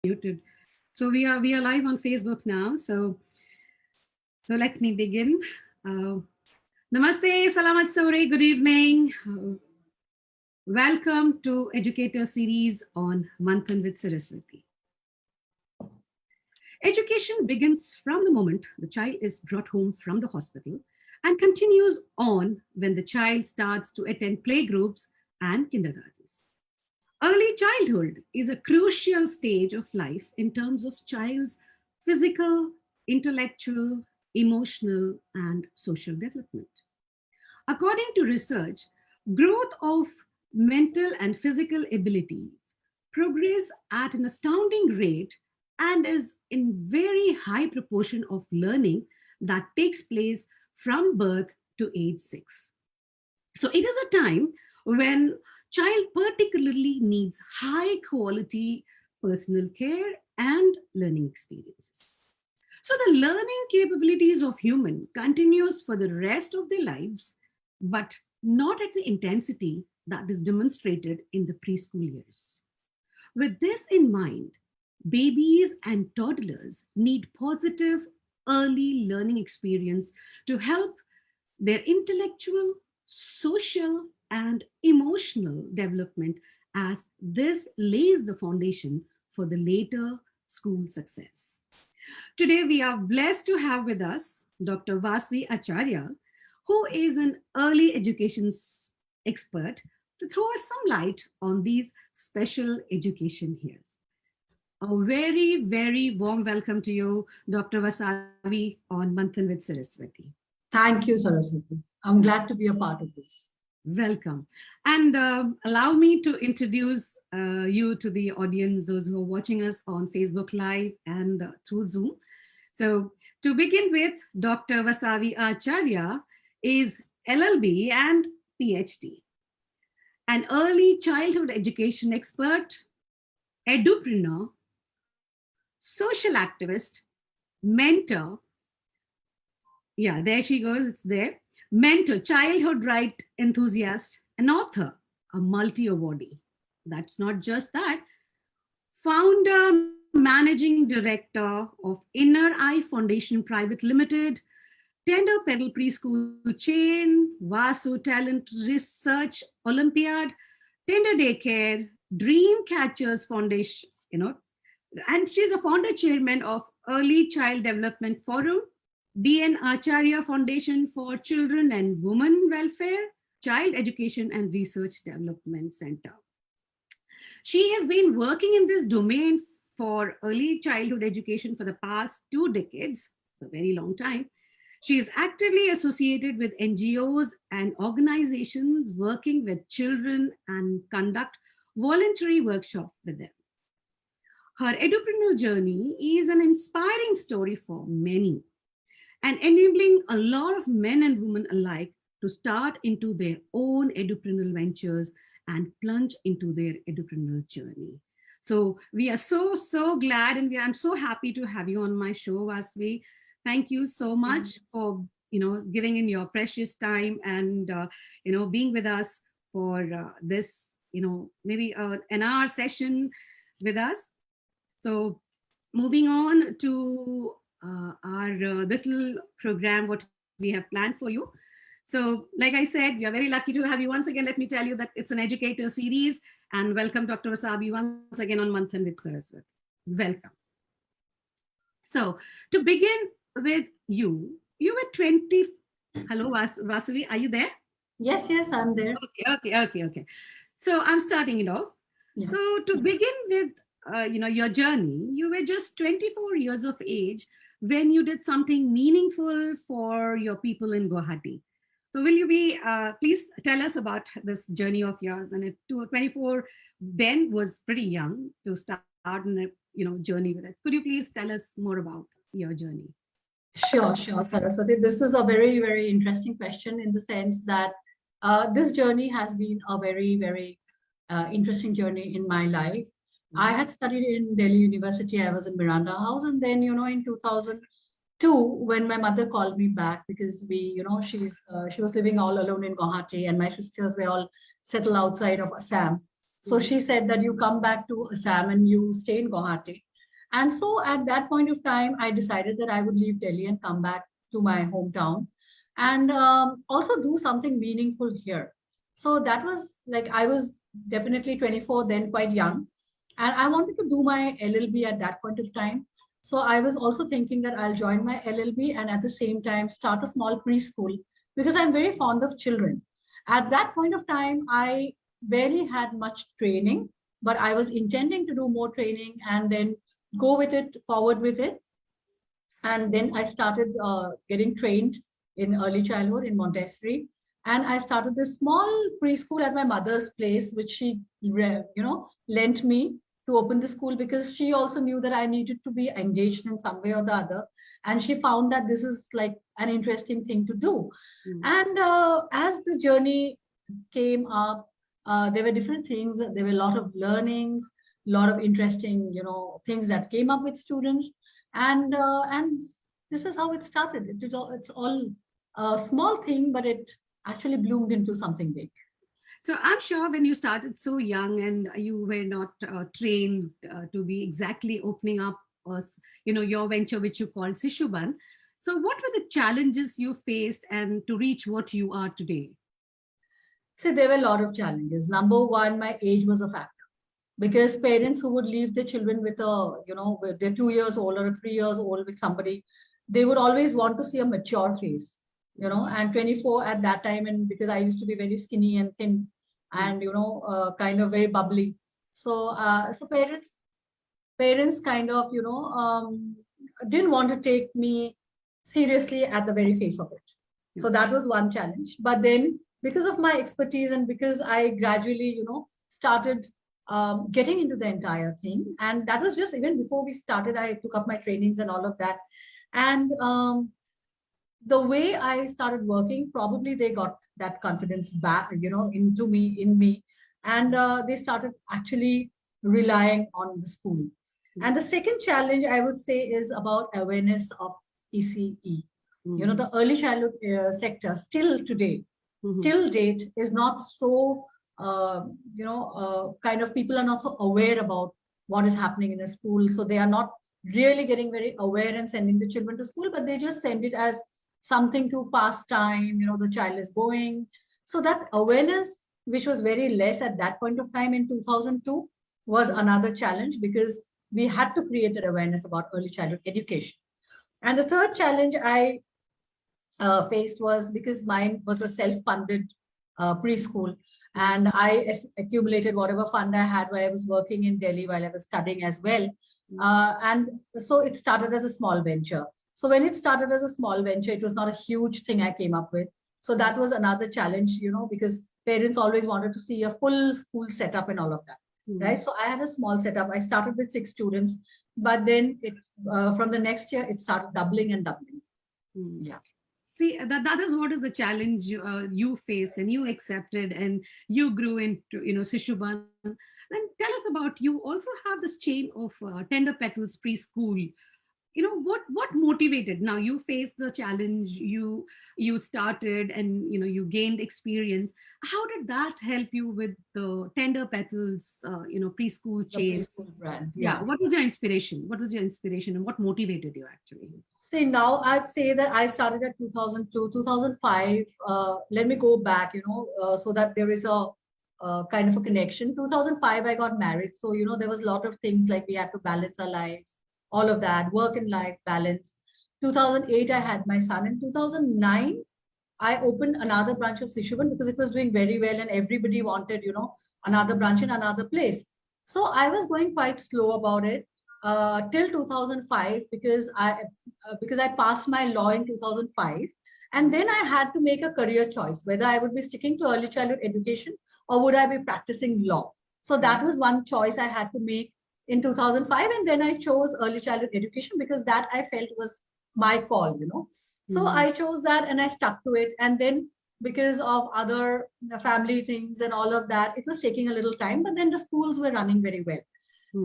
muted. So we are live on Facebook now. So let me begin. Uh, Namaste, Salamat Sore, good evening. Welcome to Educator Series on Manthan with Saraswati. Education begins from the moment the child is brought home from the hospital and continues on when the child starts to attend playgroups and kindergartens. Early childhood is a crucial stage of life in terms of child's physical, intellectual, emotional, and social development. According to research, growth of mental and physical abilities progress at an astounding rate and is in very high proportion of learning that takes place from birth to age 6. So it is a time when child particularly needs high quality personal care and learning experiences. So the learning capabilities of human continues for the rest of their lives, but not at the intensity that is demonstrated in the preschool years. With this in mind, babies and toddlers need positive early learning experience to help their intellectual, social, and emotional development, as this lays the foundation for the later school success. Today, we are blessed to have with us Dr. Vasvi Acharya, who is an early education expert, to throw us some light on these special education years. A very, very warm welcome to you, Dr. Vasavi, on Manthan with Saraswati. Thank you, Saraswati. I'm glad to be a part of this. Welcome. And allow me to introduce you to the audience, those who are watching us on Facebook Live and through Zoom. So to begin with, Dr. Vasavi Acharya is LLB and PhD, an early childhood education expert, edupreneur, social activist, mentor. Yeah, there she goes, it's there. Mentor, childhood right enthusiast, an author, a multi-awardee. That's not just that. Founder, managing director of Inner Eye Foundation Private Limited, Tender Pedal Preschool Chain, Vasu Talent Research Olympiad, Tender Daycare, Dream Catchers Foundation, and she's a founder chairman of Early Child Development Forum, D.N. Acharya Foundation for Children and Women Welfare, Child Education and Research Development Center. She has been working in this domain for early childhood education for the past 2 decades, it's a very long time. She is actively associated with NGOs and organizations working with children and conduct voluntary workshops with them. Her edupreneur journey is an inspiring story for many, and enabling a lot of men and women alike to start into their own edupreneurial ventures and plunge into their edupreneurial journey. So we are so glad, and I'm so happy to have you on my show, Vasvi. Thank you so much for giving in your precious time and being with us for this maybe an hour session with us. So moving on to our little program, what we have planned for you. So like I said, we are very lucky to have you once again. Let me tell you that it's an educator series, and welcome Dr. Vasavi once again on Manthan with Saraswati. Welcome. So to begin with you were 20. Hello, Vasavi, are you there? Yes, I'm there. Okay. So I'm starting it off. Yeah. So to begin with, your journey, you were just 24 years of age when you did something meaningful for your people in Guwahati. So will you please tell us about this journey of yours? And 24 then was pretty young to start a journey with it. Could you please tell us more about your journey? Sure, Saraswati. This is a very, very interesting question in the sense that this journey has been a very, very interesting journey in my life. I had studied in Delhi University. I was in Miranda House. And then, in 2002, when my mother called me back, because she was living all alone in Guwahati and my sisters were all settled outside of Assam. So she said that you come back to Assam and you stay in Guwahati. And so at that point of time, I decided that I would leave Delhi and come back to my hometown and also do something meaningful here. So that was like, I was definitely 24, then quite young. And I wanted to do my LLB at that point of time. So I was also thinking that I'll join my LLB and at the same time start a small preschool because I'm very fond of children. At that point of time, I barely had much training, but I was intending to do more training and then go with it, forward with it. And then I started getting trained in early childhood in Montessori. And I started this small preschool at my mother's place, which she, lent me to open the school because she also knew that I needed to be engaged in some way or the other. And she found that this is like an interesting thing to do. And as the journey came up, there were different things. There were a lot of learnings, a lot of interesting, things that came up with students, and this is how it started. It's all a small thing, but it actually bloomed into something big. So I'm sure when you started so young and you were not trained to be exactly opening up, your venture, which you called Sishuban. So what were the challenges you faced and to reach what you are today? So there were a lot of challenges. Number one, my age was a factor because parents who would leave their children with with their 2 years old or 3 years old with somebody, they would always want to see a mature face, and 24 at that time. And because I used to be very skinny and thin and, kind of very bubbly. So parents kind of, didn't want to take me seriously at the very face of it. So that was one challenge. But then because of my expertise and because I gradually, started getting into the entire thing. And that was just even before we started, I took up my trainings and all of that. And the way I started working, probably they got that confidence back, in me. And they started actually relying on the school. And the second challenge I would say is about awareness of ECE. The early childhood sector still today, till date, is not so, kind of people are not so aware about what is happening in a school. So they are not really getting very aware and sending the children to school, but they just send it as something to pass time, the child is going. So that awareness, which was very less at that point of time in 2002, was another challenge because we had to create that awareness about early childhood education. And the third challenge I faced was because mine was a self-funded preschool, and I accumulated whatever fund I had while I was working in Delhi while I was studying as well. And so it started as a small venture. So when it started as a small venture, it was not a huge thing I came up with. So that was another challenge, because parents always wanted to see a full school setup and all of that. Right. So I had a small setup. I started with 6 students, but then from the next year, it started doubling and doubling. Yeah. See, that is what is the challenge you face and you accepted and you grew into, Sishuban. Then tell us about, you also have this chain of Tender Petals preschool. What motivated? Now you faced the challenge, you started and, you gained experience. How did that help you with the Tender Petals, preschool chain? The preschool brand. Yeah. What was your inspiration? What was your inspiration and what motivated you actually? See, now I'd say that I started at 2002, 2005. Let me go back, so that there is a kind of a connection. 2005, I got married. So, there was a lot of things like we had to balance our lives, all of that, work and life balance. 2008, I had my son. In 2009, I opened another branch of Sishuban because it was doing very well and everybody wanted, another branch in another place. So I was going quite slow about it. Till 2005 because I passed my law in 2005, and then I had to make a career choice whether I would be sticking to early childhood education or would I be practicing law. So that was one choice I had to make in 2005, and then I chose early childhood education because that I felt was my call. So I chose that and I stuck to it, and then because of other family things and all of that, it was taking a little time, but then the schools were running very well.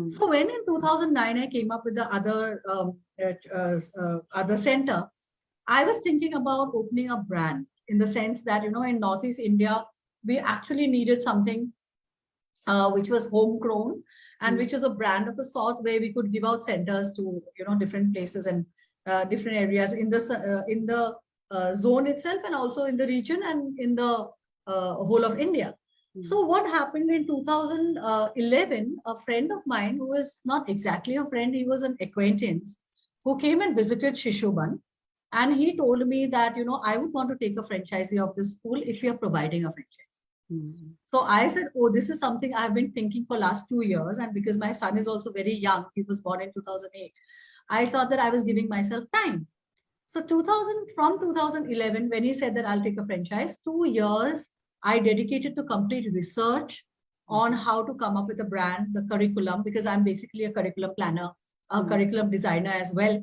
So when in 2009 I came up with the other center, I was thinking about opening a brand in the sense that, in Northeast India, we actually needed something which was homegrown and which is a brand of a sort where we could give out centers to different places and different areas in the zone itself, and also in the region and in the whole of India. So what happened in 2011, a friend of mine, who was not exactly a friend, he was an acquaintance, who came and visited Shishubhan. And he told me that, I would want to take a franchisee of this school if you are providing a franchise. So I said, oh, this is something I've been thinking for last 2 years. And because my son is also very young, he was born in 2008, I thought that I was giving myself time. So from 2011, when he said that I'll take a franchise, 2 years I dedicated to complete research on how to come up with a brand, the curriculum, because I'm basically a curriculum planner, a curriculum designer as well.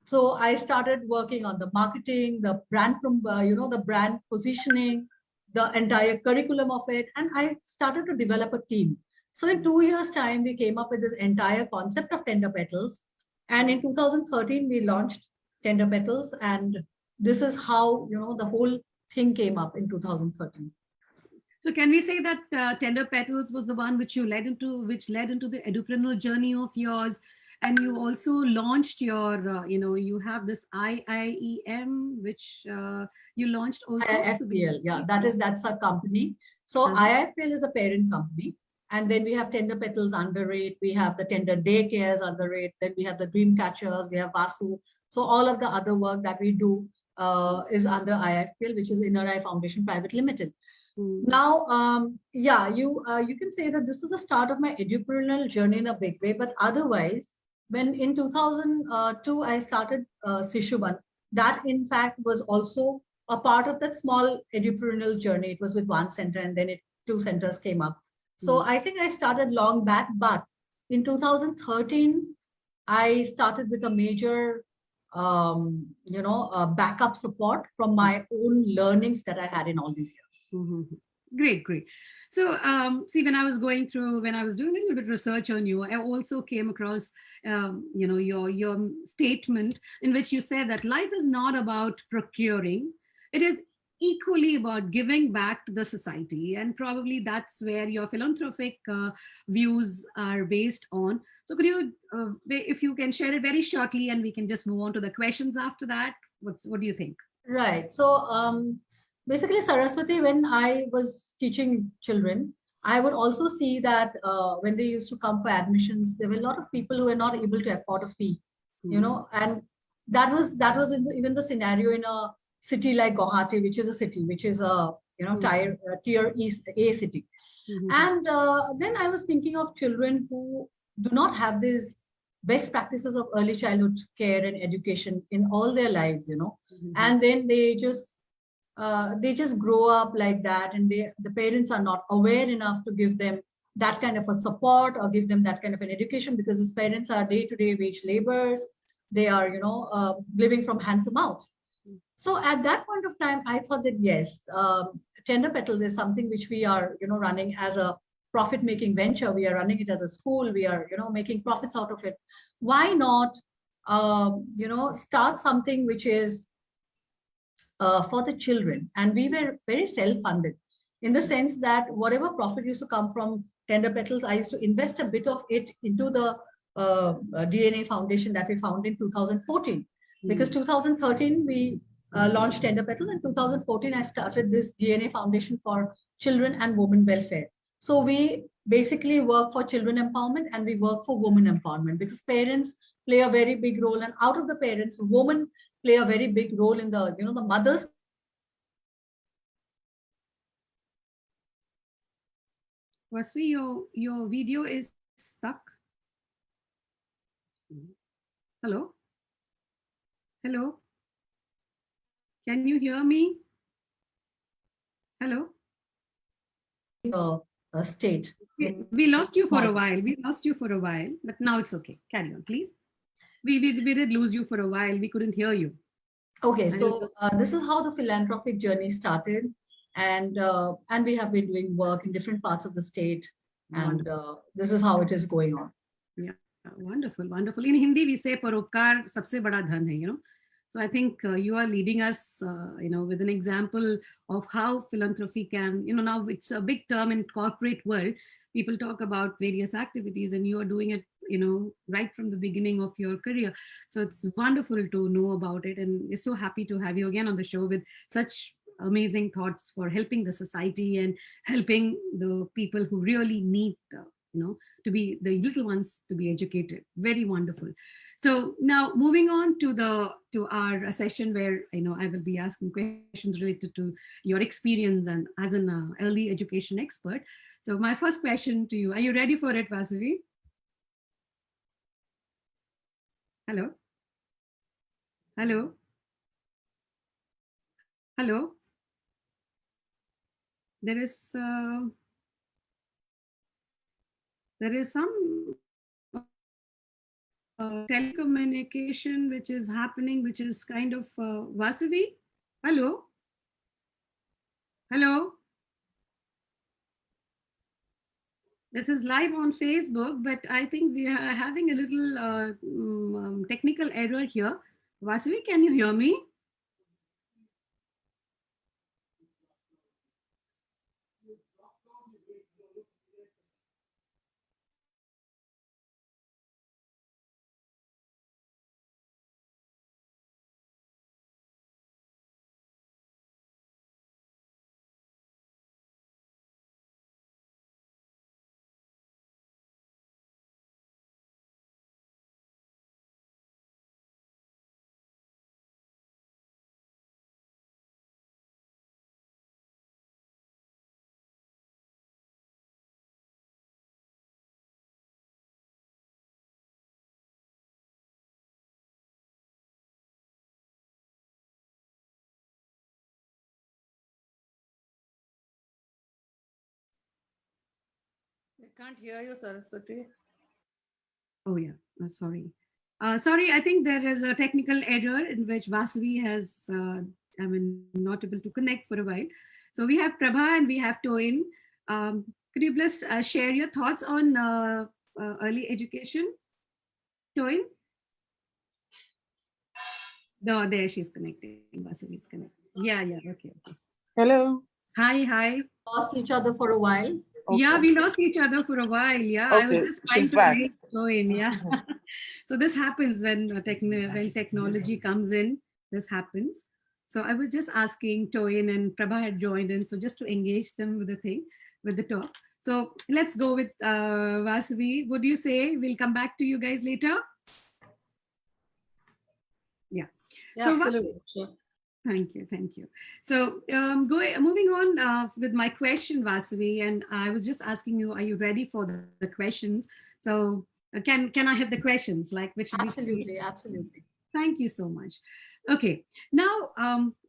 So I started working on the marketing, the brand, the brand positioning, the entire curriculum of it, and I started to develop a team. So in 2 years' time, we came up with this entire concept of Tender Petals, and in 2013 we launched Tender Petals, and this is how the whole thing came up in 2013. So can we say that Tender Petals was the one which led into the edupreneur journey of yours? And you also launched your, you have this IIEM, which you launched also. IIFPL, yeah, that's a company. So IIFPL is a parent company. And then we have Tender Petals under it. We have the Tender Daycares under it. Then we have the Dream Catchers. We have Vasu. So all of the other work that we do is under IIFPL, which is Inner Eye Foundation Private Limited. Now, you can say that this is the start of my edupreneurial journey in a big way. But otherwise, when in 2002, I started Shishubhan, that in fact was also a part of that small edupreneurial journey. It was with one center, and then 2 centers came up. So I think I started long back, but in 2013, I started with a major, backup support from my own learnings that I had in all these years. Great. So, see, when I was doing a little bit of research on you, I also came across, your statement in which you said that life is not about procuring. It is equally about giving back to the society. And probably that's where your philanthropic views are based on. So could you, if you can share it very shortly, and we can just move on to the questions after that. What do you think? Right. So, basically, Saraswati, when I was teaching children, I would also see that when they used to come for admissions, there were a lot of people who were not able to afford a fee, and that was even the scenario in a city like Guwahati, which is a tier East A city. And then I was thinking of children who do not have these best practices of early childhood care and education in all their lives, and then they just grow up like that, and the parents are not aware enough to give them that kind of a support or give them that kind of an education, because these parents are day-to-day wage laborers. They are living from hand to mouth. So at that point of time, I thought that yes, Tender Petals is something which we are running as a profit-making venture. We are running it as a school. We are making profits out of it. Why not start something which is for the children? And we were very self-funded in the sense that whatever profit used to come from Tender Petals, I used to invest a bit of it into the DNA Foundation that we found in 2014. Because 2013, we launched Tender Petals. In 2014, I started this DNA Foundation for Children and Women Welfare. So we basically work for children empowerment, and we work for women empowerment, because parents play a very big role, and out of the parents, women play a very big role in the the mothers. Vasvi, your video is stuck. Hello. Can you hear me? Hello. State. We lost you for a while. But now it's okay. Carry on, please. We did lose you for a while. We couldn't hear you. Okay, so this is how the philanthropic journey started, and we have been doing work in different parts of the state, and this is how it is going on. Yeah, wonderful. In Hindi, we say "Paropkar sabse bada dhan hai," So I think you are leading us, with an example of how philanthropy can, now it's a big term in corporate world, people talk about various activities, and you are doing it, right from the beginning of your career. So it's wonderful to know about it, and we're so happy to have you again on the show with such amazing thoughts for helping the society and helping the people who really need, to be the little ones to be educated. Very wonderful. So now moving on to our session where I will be asking questions related to your experience and as an early education expert. So my first question to you: are you ready for it, Vasavi? Hello, hello, hello. There is some telecommunication which is happening, which is kind of Vasavi. Hello, hello. This is live on Facebook, but I think we are having a little technical error here. Vasavi, can you hear me? I can't hear you, Saraswati. Oh, yeah. Sorry. Sorry, I think there is a technical error in which Vasavi has, not able to connect for a while. So we have Prabha and we have Toin. Could you please share your thoughts on early education? Toin? No, there she's connecting. Vasavi is connecting. Yeah, yeah. Okay, okay. Hello. Hi, hi. Lost each other for a while. Yeah, Okay. we lost each other for a while. Yeah, I was Okay, just trying she's to back. join. Yeah. So this happens when when technology comes in. This happens. So I was just asking Toyin and Prabha had joined in, so just to engage them with the thing, with the talk. So let's go with Vasavi. Would you say we'll come back to you guys later? Yeah. Yeah, So absolutely. Sure. thank you, thank you. So moving on with my question, Vasavi, and I was just asking you, are you ready for the questions? So can I have the questions, like which we should be? Absolutely, absolutely. Thank you so much. Okay, now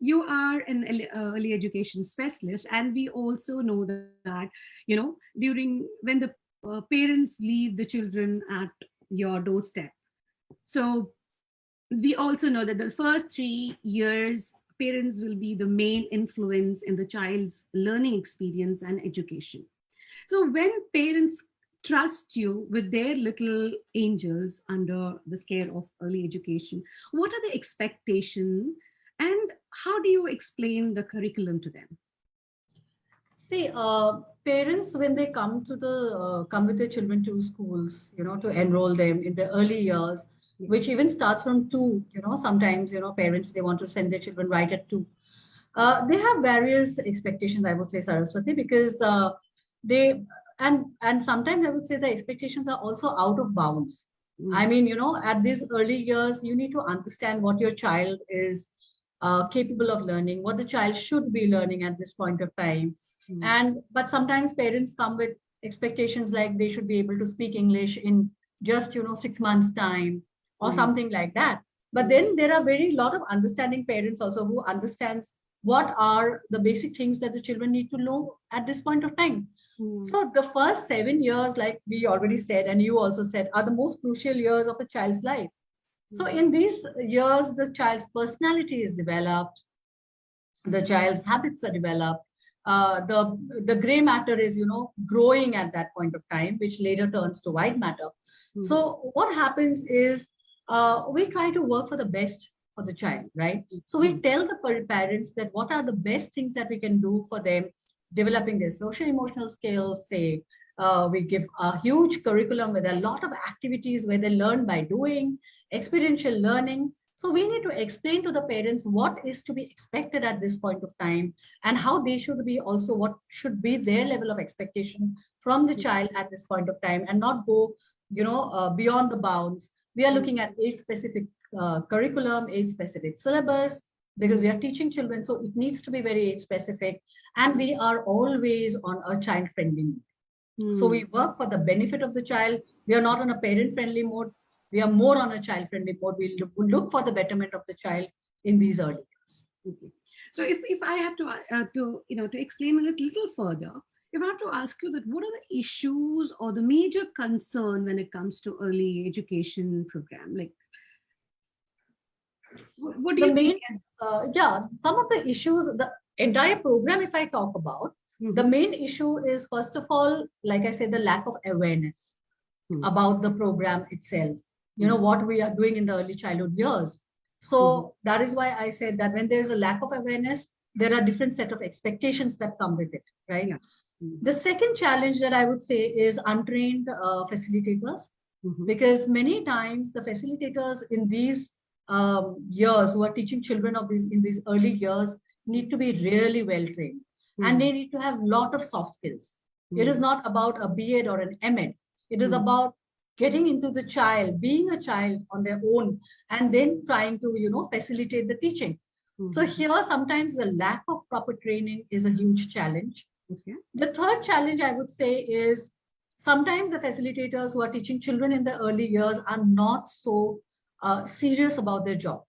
you are an early education specialist, and we also know that during when the parents leave the children at your doorstep. So we also know that the first 3 years, parents will be the main influence in the child's learning experience and education. So when parents trust you with their little angels under the scare of early education, what are the expectations and how do you explain the curriculum to them? See, parents, when they come with their children to schools, to enroll them in the early years, which even starts from 2, sometimes, parents, they want to send their children right at 2. They have various expectations, I would say, Saraswati, because they, and sometimes I would say the expectations are also out of bounds. I mean, at these early years, you need to understand what your child is capable of learning, what the child should be learning at this point of time. But sometimes parents come with expectations like they should be able to speak English in just 6 months time or something like that. But then there are very lot of understanding parents also who understands what are the basic things that the children need to know at this point of time. So the first 7 years, like we already said, and you also said, are the most crucial years of a child's life. So in these years, the child's personality is developed, the child's habits are developed. The gray matter is, growing at that point of time, which later turns to white matter. So what happens is we try to work for the best for the child, right? So we tell the parents that what are the best things that we can do for them, developing their social emotional skills, say We give a huge curriculum with a lot of activities where they learn by doing, experiential learning. So we need to explain to the parents what is to be expected at this point of time and how they should be also what should be their level of expectation from the child at this point of time and not go, beyond the bounds. We are looking at age-specific curriculum, age-specific syllabus, because we are teaching children. So it needs to be very age-specific. And we are always on a child-friendly mode. So we work for the benefit of the child. We are not on a parent-friendly mode. We are more on a child-friendly mode. We look for the betterment of the child in these early years. Okay. So if I have to explain a little further, if I have to ask you that, what are the issues or the major concern when it comes to early education program? Like, what do you think? Some of the issues, the entire program, if I talk about, the main issue is, first of all, like I said, the lack of awareness about the program itself, what we are doing in the early childhood years. So that is why I said that when there's a lack of awareness, there are different set of expectations that come with it, right? Yeah. The second challenge that I would say is untrained facilitators, because many times the facilitators in these years who are teaching children in these early years need to be really well trained. And they need to have a lot of soft skills. It is not about a B.Ed or an M.Ed. It is about getting into the child, being a child on their own, and then trying to, facilitate the teaching. So here, sometimes the lack of proper training is a huge challenge. Okay. The third challenge I would say is sometimes the facilitators who are teaching children in the early years are not so serious about their job.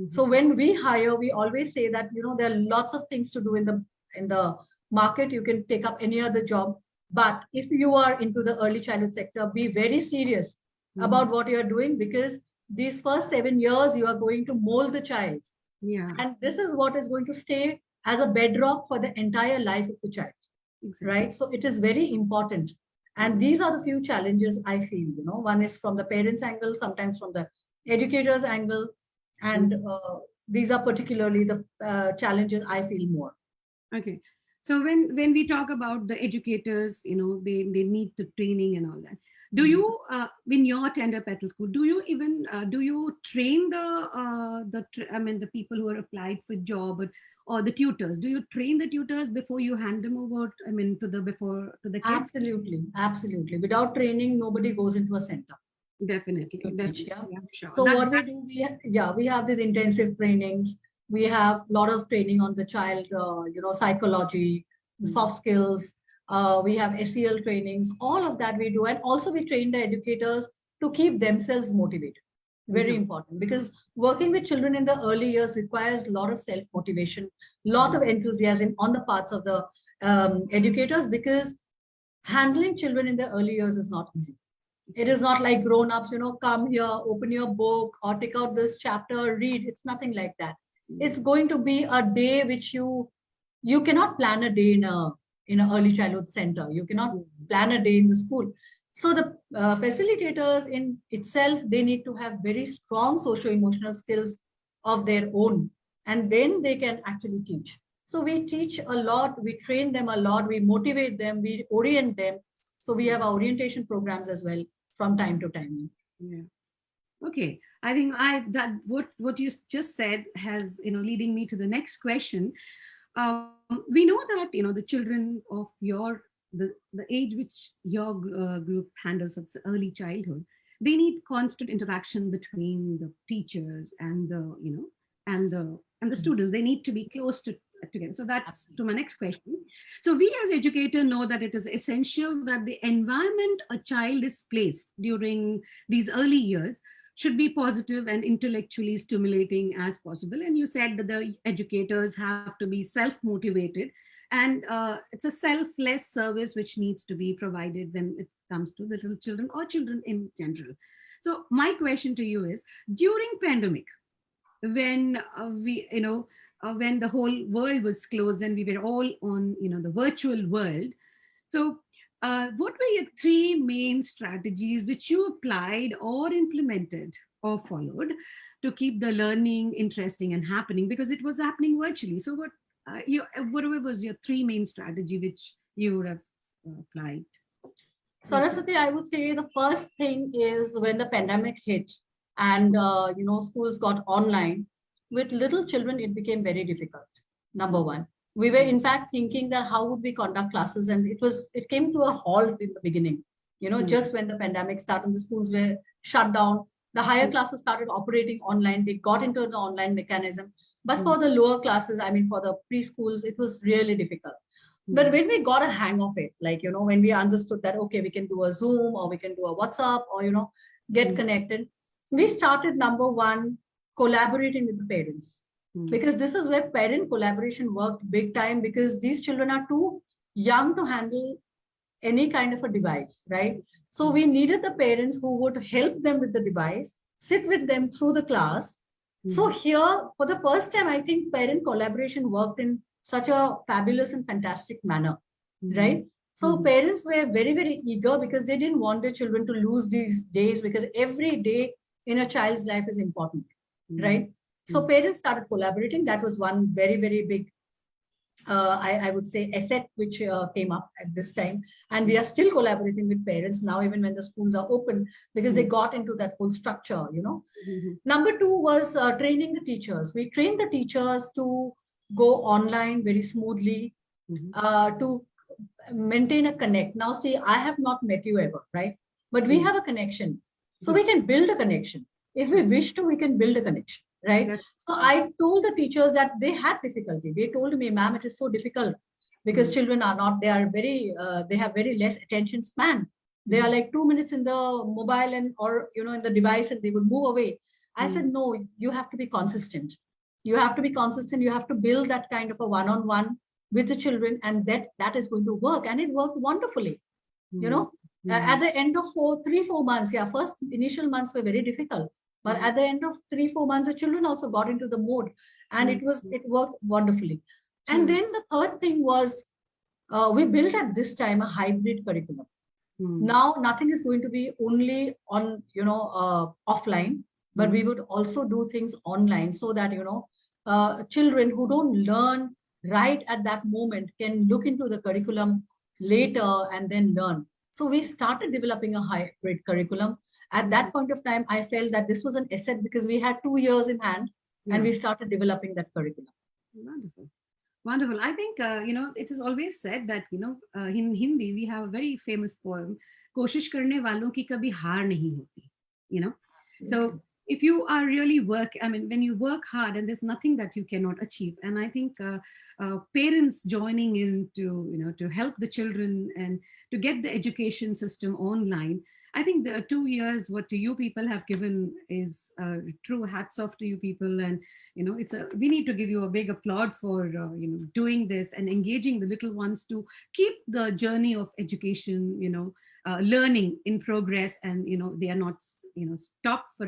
So when we hire, we always say that, there are lots of things to do in the market. You can take up any other job. But if you are into the early childhood sector, be very serious about what you're doing, because these first 7 years, you are going to mold the child. Yeah. And this is what is going to stay as a bedrock for the entire life of the child. Exactly. Right? So it is very important. And these are the few challenges I feel, one is from the parents' angle, sometimes from the educators' angle. And these are particularly the challenges I feel more. Okay. So when we talk about the educators, they need the training and all that. Do you, in your tender petal school, do you even do you train the people who are applied for job or the tutors? Do you train the tutors before you hand them over? To the kids? Absolutely, absolutely. Without training, nobody goes into a center. Definitely. Yeah. Sure. So what we do, we have these intensive trainings. We have a lot of training on the child, psychology, soft skills. We have SEL trainings, all of that we do. And also we train the educators to keep themselves motivated. Very important, because working with children in the early years requires a lot of self-motivation, a lot of enthusiasm on the parts of the educators, because handling children in the early years is not easy. It is not like grown-ups, come here, open your book or take out this chapter, read. It's nothing like that. It's going to be a day which you cannot plan a day in an early childhood center. You cannot plan a day in the school. So the facilitators in itself, they need to have very strong socio-emotional skills of their own, and then they can actually teach. So we teach a lot, we train them a lot, we motivate them, we orient them. So we have our orientation programs as well from time to time. Yeah. Okay. I think what you just said has, leading me to the next question. We know that, the children of the age which your group handles, it's early childhood, they need constant interaction between the teachers and the students. They need to be close together. So that's to my next question. So we as educators know that it is essential that the environment a child is placed during these early years should be positive and intellectually stimulating as possible. And you said that the educators have to be self-motivated, and it's a selfless service which needs to be provided when it comes to little children or children in general. So my question to you is, during pandemic, when when the whole world was closed and we were all on the virtual world, so what were your 3 main strategies which you applied or implemented or followed to keep the learning interesting and happening, because it was happening virtually? So whatever was your 3 main strategy which you would have applied? Saraswati, I would say the first thing is when the pandemic hit and schools got online. With little children, it became very difficult. Number one, we were in fact thinking that how would we conduct classes, and it came to a halt in the beginning. Just when the pandemic started, the schools were shut down. The higher classes started operating online. They got into the online mechanism. But for the lower classes, I mean, for the preschools, it was really difficult. But when we got a hang of it, like, when we understood that, okay, we can do a Zoom or we can do a WhatsApp or, get connected, we started, number one, collaborating with the parents. Because this is where parent collaboration worked big time, because these children are too young to handle any kind of a device, right? So we needed the parents who would help them with the device, sit with them through the class. So here, for the first time, I think parent collaboration worked in such a fabulous and fantastic manner, right? So parents were very, very eager because they didn't want their children to lose these days, because every day in a child's life is important, right? So parents started collaborating. That was one very, very big, I would say, asset which came up at this time. And we are still collaborating with parents now, even when the schools are open, because they got into that whole structure, Number two was training the teachers. We trained the teachers to go online very smoothly, to maintain a connect. Now, see, I have not met you ever, right? But we have a connection. So we can build a connection. If we wish to, we can build a connection, right? Yes. So I told the teachers that they had difficulty. They told me, ma'am, it is so difficult because children are not, they are very, they have very less attention span. They are like 2 minutes in the mobile and, or, in the device, and they would move away. I said, no, you have to be consistent. You have to be consistent. You have to build that kind of a one-on-one with the children, and that is going to work. And it worked wonderfully. At the end of 3-4 months, first initial months were very difficult, but at the end of 3-4 months, the children also got into the mode, and it worked wonderfully. And then the third thing was, we built at this time a hybrid curriculum. Now nothing is going to be only on offline, but we would also do things online, so that children who don't learn right at that moment can look into the curriculum later and then learn. So we started developing a hybrid curriculum. At that point of time, I felt that this was an asset because we had 2 years in hand, and we started developing that curriculum. Wonderful. Wonderful. I think, it is always said that, in Hindi, we have a very famous poem, Koshish karne walon ki kabhi haar nahi hoti, So if you are really when you work hard, and there's nothing that you cannot achieve. And I think parents joining in to help the children and to get the education system online, I think the 2 years what you people have given is true hats off to you people. And we need to give you a big applaud for doing this and engaging the little ones to keep the journey of education, learning in progress, and they are not stopped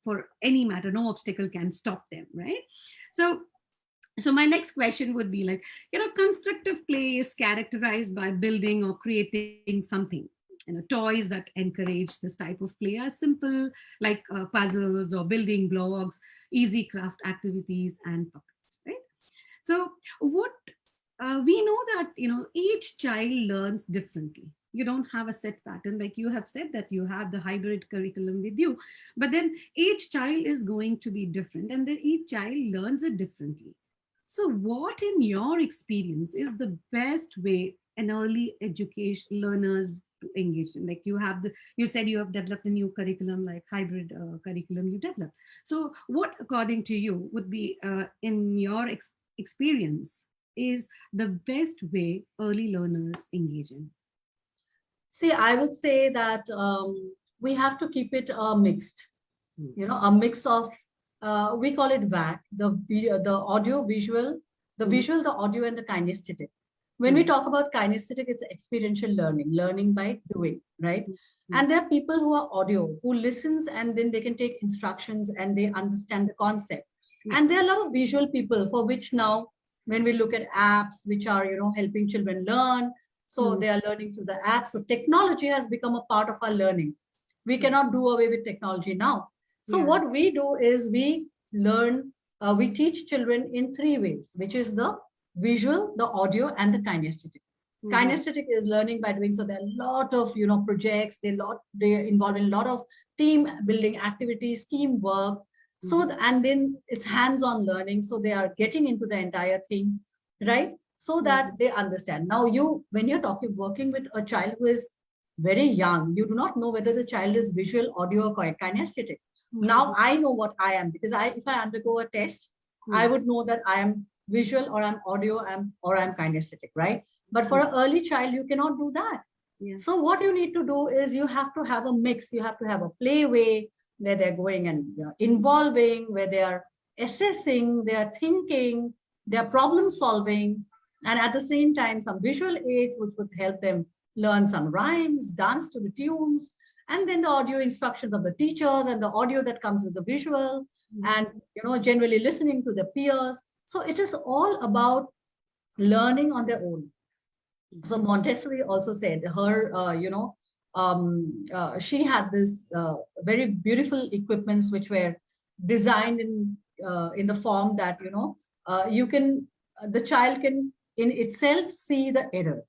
for any matter. No obstacle can stop them, right? So my next question would be like, constructive play is characterized by building or creating something. Toys that encourage this type of play are simple, like puzzles or building blocks, easy craft activities, and puppets, right? So what we know that, each child learns differently. You don't have a set pattern, like you have said that you have the hybrid curriculum with you, but then each child is going to be different, and then each child learns it differently. So what, in your experience, is the best way an early education learners to engage in? Like you said you have developed a new curriculum, like hybrid curriculum you developed. So what, according to you, would be in your experience is the best way early learners engage in? See, I would say that we have to keep it mixed, a mix of, we call it VAC, the audio, visual, the audio, and the kinesthetic. When we talk about kinesthetic, it's experiential learning by doing, right? And there are people who are audio, who listens, and then they can take instructions and they understand the concept. And there are a lot of visual people for which now, when we look at apps, which are, helping children learn, so they are learning through the app. So technology has become a part of our learning. We cannot do away with technology now. So what we do is we teach children in 3 ways, which is the visual, the audio, and the kinesthetic. Kinesthetic is learning by doing. So there are a lot of projects. They involve in a lot of team building activities, teamwork. So and then it's hands-on learning. So they are getting into the entire thing, right? So that they understand. Now when you're working with a child who is very young, you do not know whether the child is visual, audio, or kinesthetic. Now I know what I am, because if I undergo a test, I would know that I am visual, or I'm audio, or I'm kinesthetic, right? But for an early child, you cannot do that. So what you need to do is you have to have a mix. You have to have a play way where they're going and involving, where they are assessing, they are thinking, they are problem solving, and at the same time, some visual aids which would help them learn some rhymes, dance to the tunes, and then the audio instructions of the teachers and the audio that comes with the visual, and generally listening to the peers. So it is all about learning on their own. So Montessori also said her, she had this very beautiful equipments which were designed in the form that the child can in itself see the error.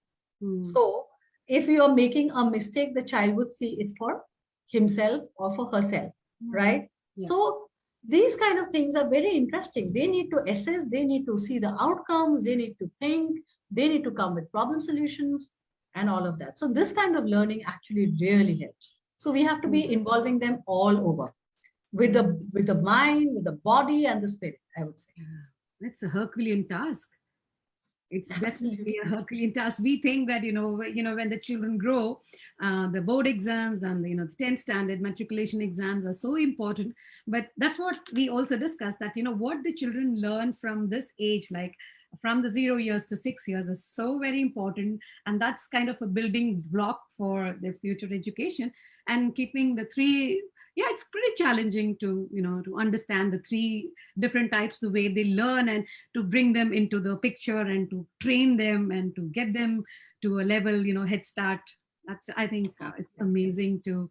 So if you are making a mistake, the child would see it for himself or for herself, right? So these kind of things are very interesting. They need to assess, they need to see the outcomes, they need to think, they need to come with problem solutions and all of that. So this kind of learning actually really helps. So we have to be involving them all over with the mind, with the body and the spirit, I would say. That's a Herculean task. It's definitely a Herculean task. We think that, when the children grow, the board exams and, the 10th standard matriculation exams are so important. But that's what we also discussed, that, what the children learn from this age, like from the 0 years to 6 years, is so very important. And that's kind of a building block for their future education. And keeping the three, it's pretty challenging to, to understand the three different types, the way they learn, and to bring them into the picture and to train them and to get them to a level, head start. That's, I think it's amazing to,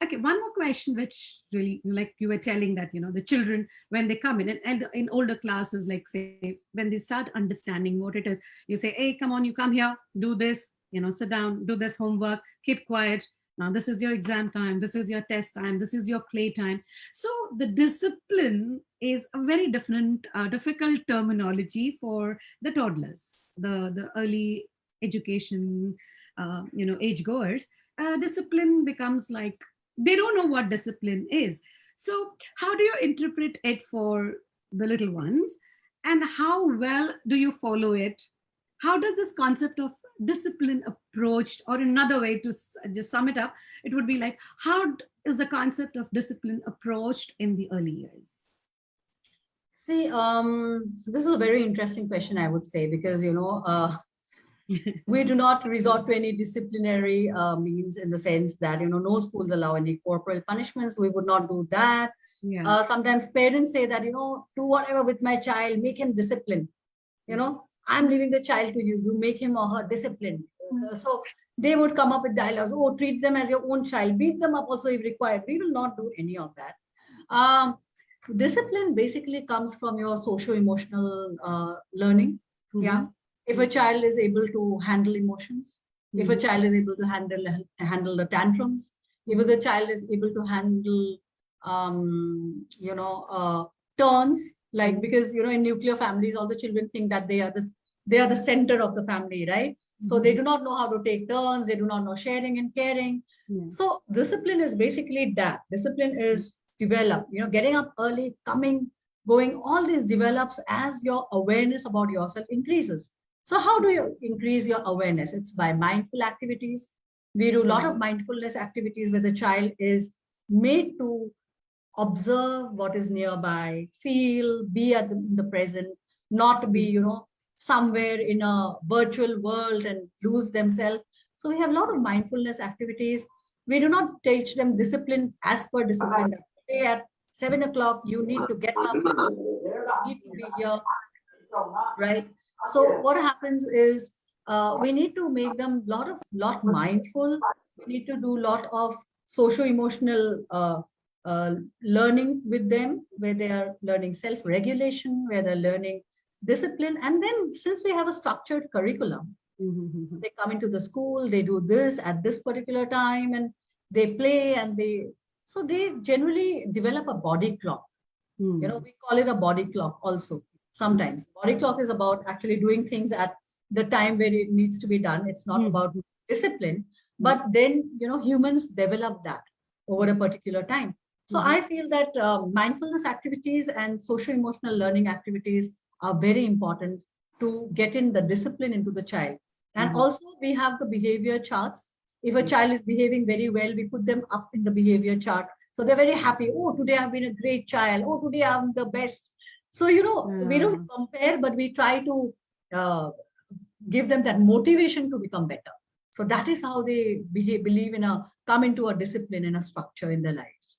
Okay, one more question, which really, like you were telling that, the children, when they come in and in older classes, like say, when they start understanding what it is, you say, hey, come on, you come here, do this, sit down, do this homework, keep quiet. Now, this is your exam time. This is your test time. This is your play time. So the discipline is a very different, difficult terminology for the toddlers, the early education, age goers. Discipline becomes like, they don't know what discipline is. So how do you interpret it for the little ones? And how well do you follow it? How does this concept of discipline approached, or another way to just sum it up, it would be like, how is the concept of discipline approached in the early years? See, this is a very interesting question, I would say, because, we do not resort to any disciplinary means, in the sense that, no schools allow any corporal punishments. We would not do that. Sometimes parents say that, do whatever with my child, make him disciplined. I'm leaving the child to you. You make him or her disciplined. So they would come up with dialogues. Oh, treat them as your own child. Beat them up also if required. We will not do any of that. Discipline basically comes from your socio-emotional learning. If a child is able to handle emotions, if a child is able to handle the tantrums, if the child is able to handle, turns, like, because, in nuclear families, all the children think that they are the center of the family, right? So they do not know how to take turns. They do not know sharing and caring. So discipline is basically that. Discipline is develop, getting up early, coming, going, all this develops as your awareness about yourself increases. So how do you increase your awareness? It's by mindful activities. We do a lot of mindfulness activities where the child is made to observe what is nearby, feel, be in the present, not be, somewhere in a virtual world and lose themselves. So we have a lot of mindfulness activities. We do not teach them discipline as per discipline. Today at 7 o'clock, you need to get up, you need to be here, right? So what happens is we need to make them lot mindful. We need to do a lot of socio-emotional learning with them, where they are learning self-regulation, where they're learning discipline. And then, since we have a structured curriculum, Mhm. They come into the school, they do this at this particular time, and they play and so they generally develop a body clock. We call it a body clock also. Sometimes body clock is about actually doing things at the time where it needs to be done. It's not about discipline, but then, humans develop that over a particular time. So I feel that mindfulness activities and social emotional learning activities are very important to get in the discipline into the child. And also we have the behavior charts. If a child is behaving very well, we put them up in the behavior chart. So they're very happy. Oh, today I've been a great child. Oh, today I'm the best. So, we don't compare, but we try to give them that motivation to become better. So that is how they believe come into a discipline and a structure in their lives.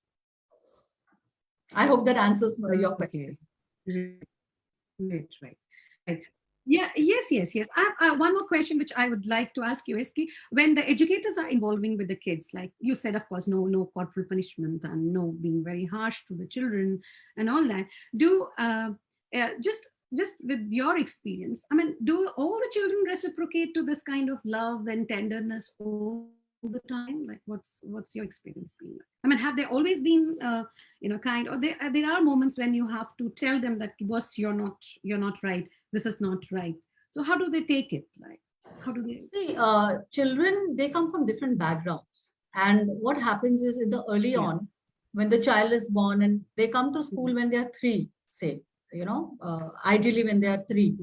I hope that answers your question. Okay. Right. Yeah, yes. One more question which I would like to ask you is when the educators are involving with the kids, like you said, of course, no corporal punishment and no being very harsh to the children and all that. Do just with your experience, I mean, do all the children reciprocate to this kind of love and tenderness all the time? Like, what's your experience been like? I mean, have they always been kind, or there are moments when you have to tell them that, boss, you're not right, this is not right. So how do they take it? Like, how do they? See, children, they come from different backgrounds. And what happens is in the early on, when the child is born and they come to school when they are 3, say, ideally when they are 3.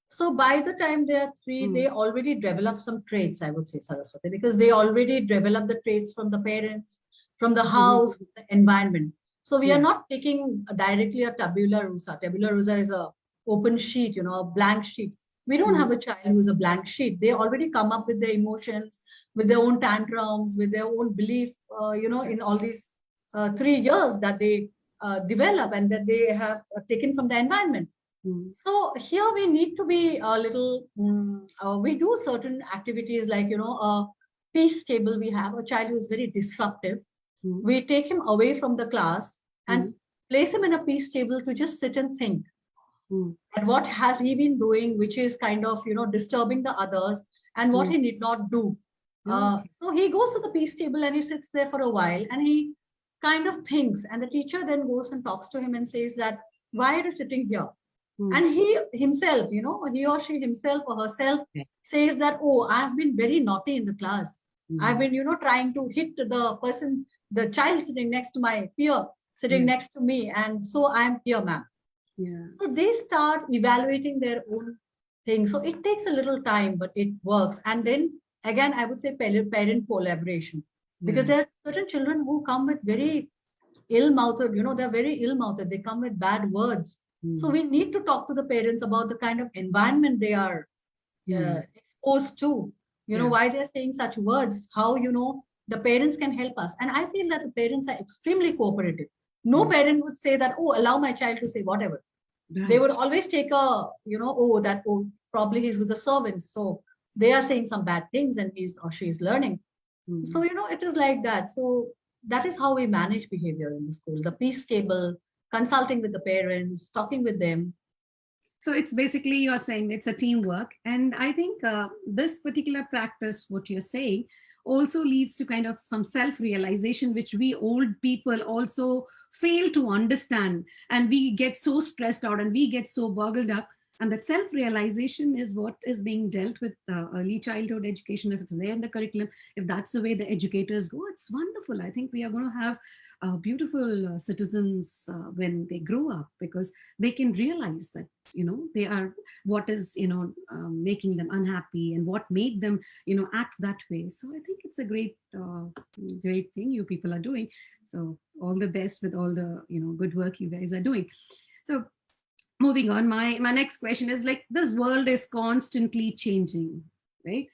So by the time they are 3, they already develop some traits, I would say, Saraswati, because they already develop the traits from the parents, from the house, from the environment. So we are not taking directly a tabula rasa. Tabula rasa is a open sheet, a blank sheet. We don't have a child who is a blank sheet. They already come up with their emotions, with their own tantrums, with their own belief, in all these 3 years that they develop and that they have taken from the environment. So here we need to be a little, we do certain activities like, a peace table. We have a child who is very disruptive. We take him away from the class and place him in a peace table to just sit and think. And what has he been doing, which is kind of, disturbing the others, and what he need not do. So he goes to the peace table and he sits there for a while and he kind of thinks. And the teacher then goes and talks to him and says that, why are you sitting here? And he himself, he or she himself or herself says that, oh, I've been very naughty in the class. I've been, trying to hit the person, the child sitting next to my peer, sitting next to me. And so I'm here, ma'am. So they start evaluating their own thing. So it takes a little time, but it works. And then again, I would say parent collaboration, because there are certain children who come with very ill-mouthed, they're very ill-mouthed. They come with bad words. So we need to talk to the parents about the kind of environment they are exposed to, why they're saying such words, how, the parents can help us. And I feel that the parents are extremely cooperative. No parent would say that, oh, allow my child to say whatever. They would always take probably he's with the servants. So they are saying some bad things and he's or she's learning. So, it is like that. So that is how we manage behavior in the school, the peace table, consulting with the parents, talking with them. So it's basically, you're saying it's a teamwork. And I think this particular practice, what you're saying, also leads to kind of some self-realization, which we old people also fail to understand. And we get so stressed out and we get so boggled up. And that self-realization is what is being dealt with early childhood education. If it's there in the curriculum, if that's the way the educators go, it's wonderful. I think we are going to have beautiful citizens when they grow up, because they can realize that, they are what is, making them unhappy and what made them, act that way. So I think it's a great thing you people are doing. So all the best with all the, good work you guys are doing. So moving on, my next question is, like, this world is constantly changing, right?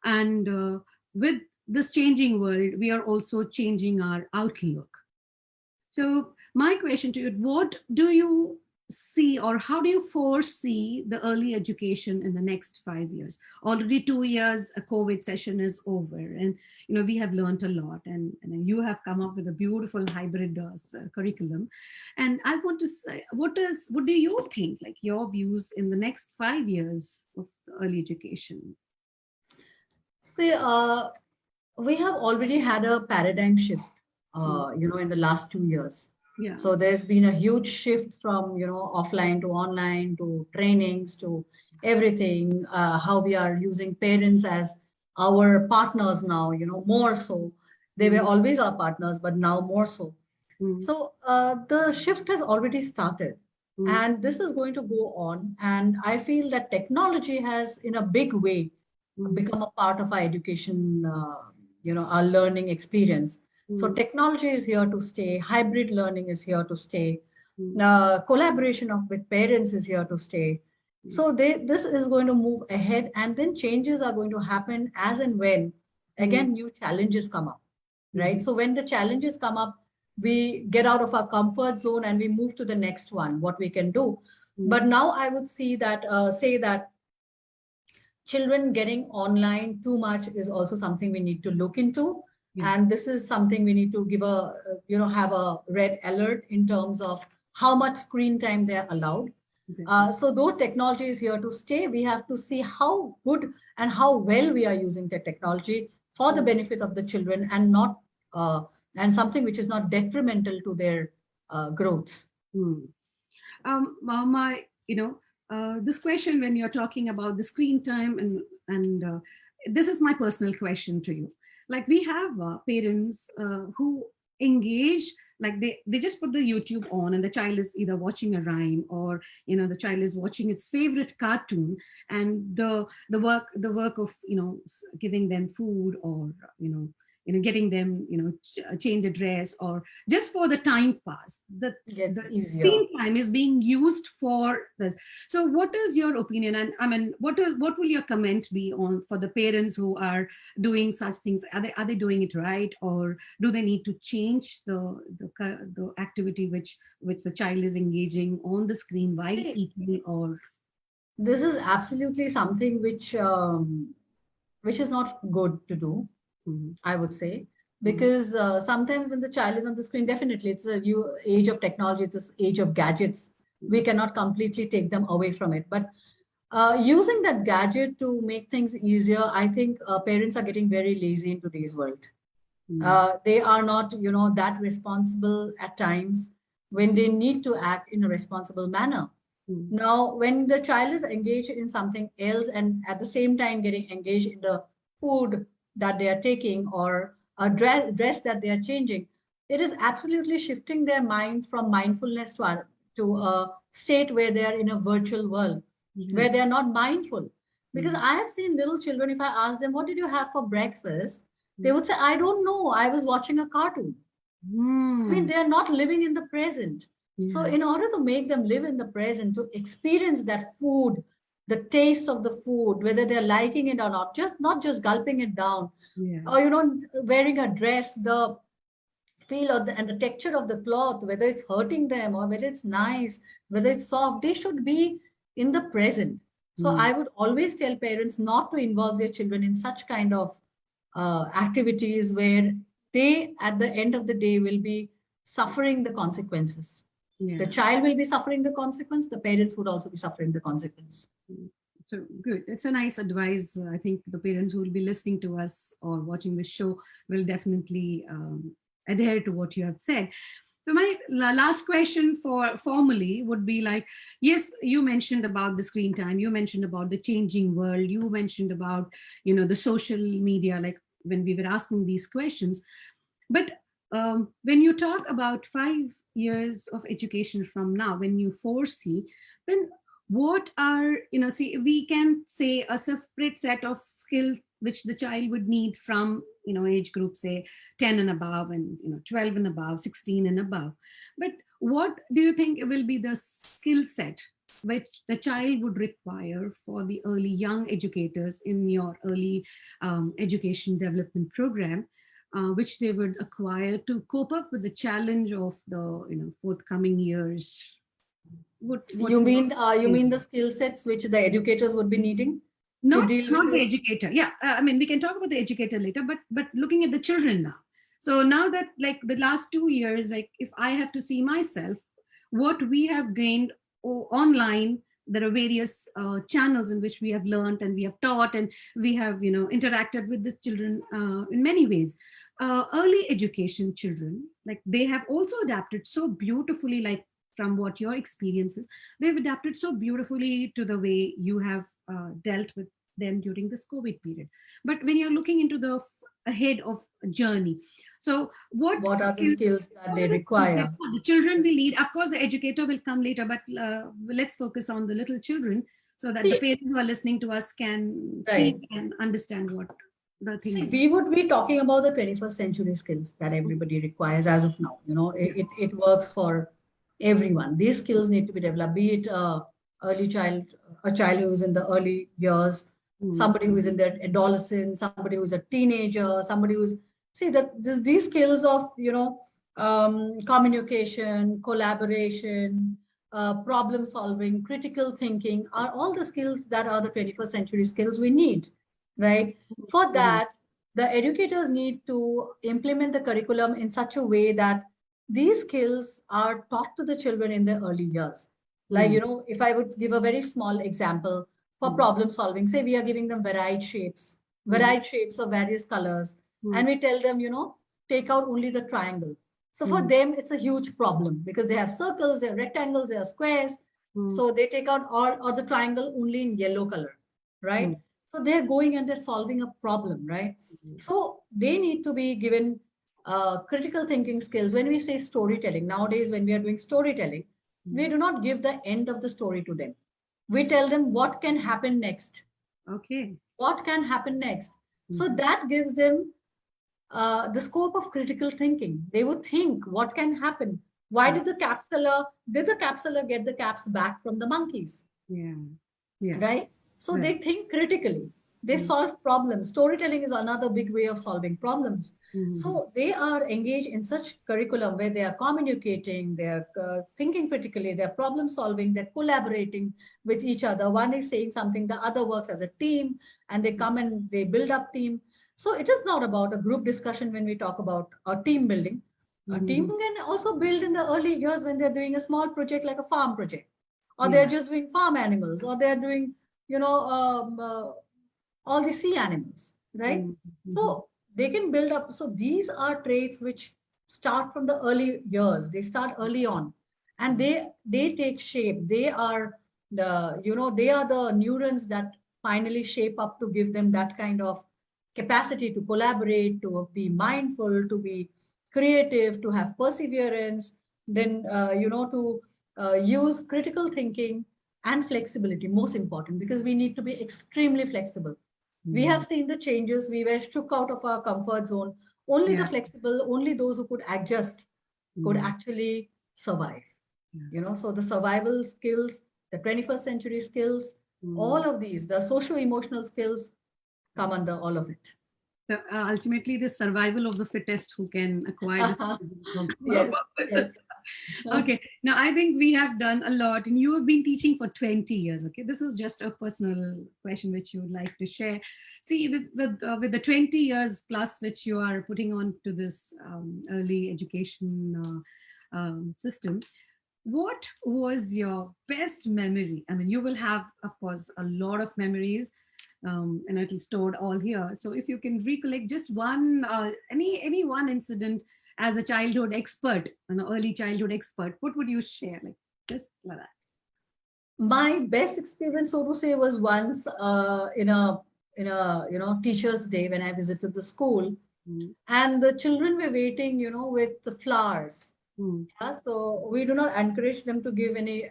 And with this changing world, we are also changing our outlook. So my question to you, what do you see, or how do you foresee the early education in the next 5 years? Already 2 years, a COVID session is over, and we have learned a lot, and you have come up with a beautiful hybrid curriculum. And I want to say, what do you think, like your views in the next 5 years of early education? See, we have already had a paradigm shift, in the last 2 years. Yeah. So there's been a huge shift from, offline to online to trainings to everything, how we are using parents as our partners now, more so. They were always our partners, but now more so. Mm, So the shift has already started, mm, and this is going to go on. And I feel that technology has, in a big way, mm, become a part of our education, our learning experience. So mm, technology is here to stay. Hybrid learning is here to stay. mm, Collaboration with parents is here to stay. mm, So this is going to move ahead, and then changes are going to happen as and when, mm, again, new challenges come up, mm, right? So when the challenges come up, we get out of our comfort zone and we move to the next one, what we can do. mm, But now I would say that children getting online too much is also something we need to look into. yeah, And this is something we need to have a red alert in terms of how much screen time they're allowed. exactly. So though technology is here to stay, we have to see how good and how well we are using the technology for the Mm, benefit of the children, and not and something which is not detrimental to their growth. mm. My, this question when you're talking about the screen time and this is my personal question to you. Like we have parents who engage, like they just put the YouTube on and the child is either watching a rhyme or the child is watching its favorite cartoon, and the work of giving them food or getting them change a dress or just for the time pass, Gets the easier. screen time is being used for this. So what is your opinion, and I mean what will your comment be on for the parents who are doing such things? Are they doing it right, or do they need to change the activity which the child is engaging on the screen while See, eating or this is absolutely something which is not good to do, Mhm, I would say, mhm, because sometimes when the child is on the screen, definitely it's a new age of technology, it's this age of gadgets. We mhm, cannot completely take them away from it, but using that gadget to make things easier, I think parents are getting very lazy in today's world. mhm, They are not, that responsible at times when they need to act in a responsible manner. mhm, Now, when the child is engaged in something else and at the same time getting engaged in the food that they are taking or a dress that they are changing, it is absolutely shifting their mind from mindfulness to a state where they are in a virtual world, where they exactly. are not mindful. Because Mhm, I have seen little children, if I ask them, what did you have for breakfast? They mhm, would say, I don't know. I was watching a cartoon. I mean, mm, they are not living in the present. So, yeah, in order to make them live in the present, to experience that food, the taste of the food, whether they're liking it or not, just not just gulping it down, yeah, or wearing a dress, the feel of and the texture of the cloth, whether it's hurting them or whether it's nice, whether it's soft, they should be in the present. So, mm, I would always tell parents not to involve their children in such kind of activities where they, at the end of the day, will be suffering the consequences. The yeah. child will be suffering the consequence, the parents would also be suffering the consequence. Mm. So good. It's a nice advice. I think the parents who will be listening to us or watching this show will definitely adhere to what you have said. So my last question for formally would be like, yes, you mentioned about the screen time, you mentioned about the changing world, you mentioned about, the social media, like when we were asking these questions. But when you talk about 5 years of education from now, when you foresee, then what are, see, we can say a separate set of skills which the child would need from, age group, say 10 and above and, 12 and above, 16 and above. But what do you think will be the skill set which the child would require for the early young educators in your early education development program, which they would acquire to cope up with the challenge of the forthcoming years? What You mean the skill sets which the educators would be needing to not deal with not the the. educator, yeah, I mean we can talk about the educator later, but looking at the children now. So now that like the last 2 years, like if I have to see myself what we have gained online there are various channels in which we have learned and we have taught and we have interacted with the children in many ways. Early education children, like they have also adapted so beautifully, like from what your experiences, they've adapted so beautifully to the way you have dealt with them during this COVID period. But when you're looking into the ahead of a journey, so what What are the skills, skills that what they are the skills that require? the children will need? Of course, the educator will come later, but let's focus on the little children so that the See, parents who are listening to us can right. see and understand what the thing See, is. we would be talking about the 21st century skills that everybody requires as of now. Yeah. It works for everyone. These skills need to be developed, be it early child, a child who is in the early years, Mm. somebody who is in their adolescence, somebody who is a teenager, somebody who's, see that these skills of, communication, collaboration, problem solving, critical thinking are all the skills that are the 21st century skills we need, right? For Mhm. that, the educators need to implement the curriculum in such a way that these skills are taught to the children in their early years. Like, Mm. if I would give a very small example for Mm. problem solving, say we are giving them Mm. varied shapes of various colors, Mm. and we tell them, take out only the triangle. So for Mm. them, it's a huge problem because they have circles, they have rectangles, they have squares. Mm. So they take out all or the triangle only in yellow color, right? Mm. So they're going and they're solving a problem, right? So they need to be given critical thinking skills. When we say storytelling, nowadays, when we are doing storytelling, we Mm. do not give the end of the story to them. We tell them what can happen next. Okay. What can happen next? So Mhm. that gives them the scope of critical thinking. They would think what can happen. Why Mm. did the capsular get the caps back from the monkeys? Yeah. Yeah. Right? So Right. they think critically. They Mm. solve problems. Storytelling is another big way of solving problems. Mhm. So they are engaged in such curriculum where they are communicating, they are thinking critically, they're problem solving, they're collaborating with each other. One is saying something, the other works as a team, and they come and they build up team. So it is not about a group discussion when we talk about a team building. A team Mhm. can also build in the early years when they're doing a small project like a farm project, or they're Yeah. just doing farm animals, or they're doing, you know, all the sea animals, right? Mhm. Mhm. So they can build up. So these are traits which start from the early years. They start early on, and they take shape. They are they are the neurons that finally shape up to give them that kind of capacity to collaborate, to be mindful, to be creative, to have perseverance, then to use critical thinking and flexibility, most important, because we need to be extremely flexible. We have Mhm. seen the changes. We were shook out of our comfort zone. Only the Yeah. flexible, only those who could adjust could Yeah. actually survive. Yeah. So the survival skills, the 21st century skills, all Mm. of these, the socio-emotional skills come under all of it. So ultimately, the survival of the fittest who can acquire this. Yes, yes. Okay, now I think we have done a lot, and you have been teaching for 20 years. Okay, this is just a personal question which you would like to share. See, with the 20 years plus which you are putting on to this early education system, what was your best memory? I mean, you will have, of course, a lot of memories, and it'll stored all here. So if you can recollect just one, any one incident as a childhood expert, an early childhood expert, what would you share? Like just like that. My best experience, so to say, was once in a teachers' day when I visited the school, Mm. and the children were waiting, with the flowers. Mm. Yeah, so we do not encourage them to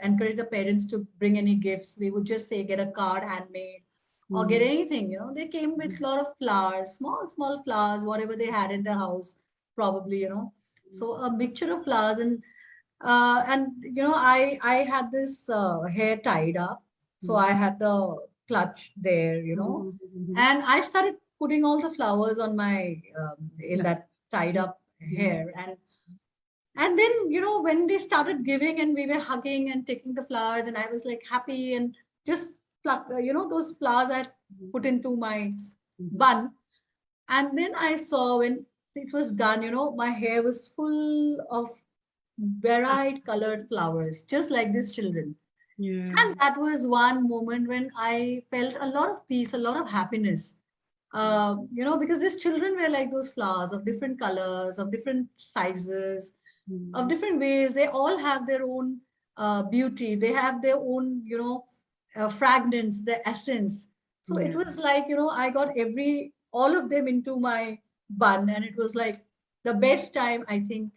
encourage the parents to bring any gifts. We would just say get a card handmade or get Mm. anything. They came with a lot of flowers, small, small flowers, whatever they had in the house, probably. So a mixture of flowers, and I had this hair tied up, so Mm. I had the clutch there, Mhm. Mhm. and I started putting all the flowers on my in Yeah. that tied Mhm. up hair, and then, when they started giving and we were hugging and taking the flowers, and I was like happy and just pluck, those flowers I had put into my Mhm. bun. And then I saw when it was done, my hair was full of varied colored flowers, just like these children. Yeah. And that was one moment when I felt a lot of peace, a lot of happiness. Because these children were like those flowers of different colors, of different sizes, of Mm. different ways. They all have their own beauty. They have their own, fragrance, their essence. So it Yeah. was like, I got all of them into my bun, and it was like the best time I think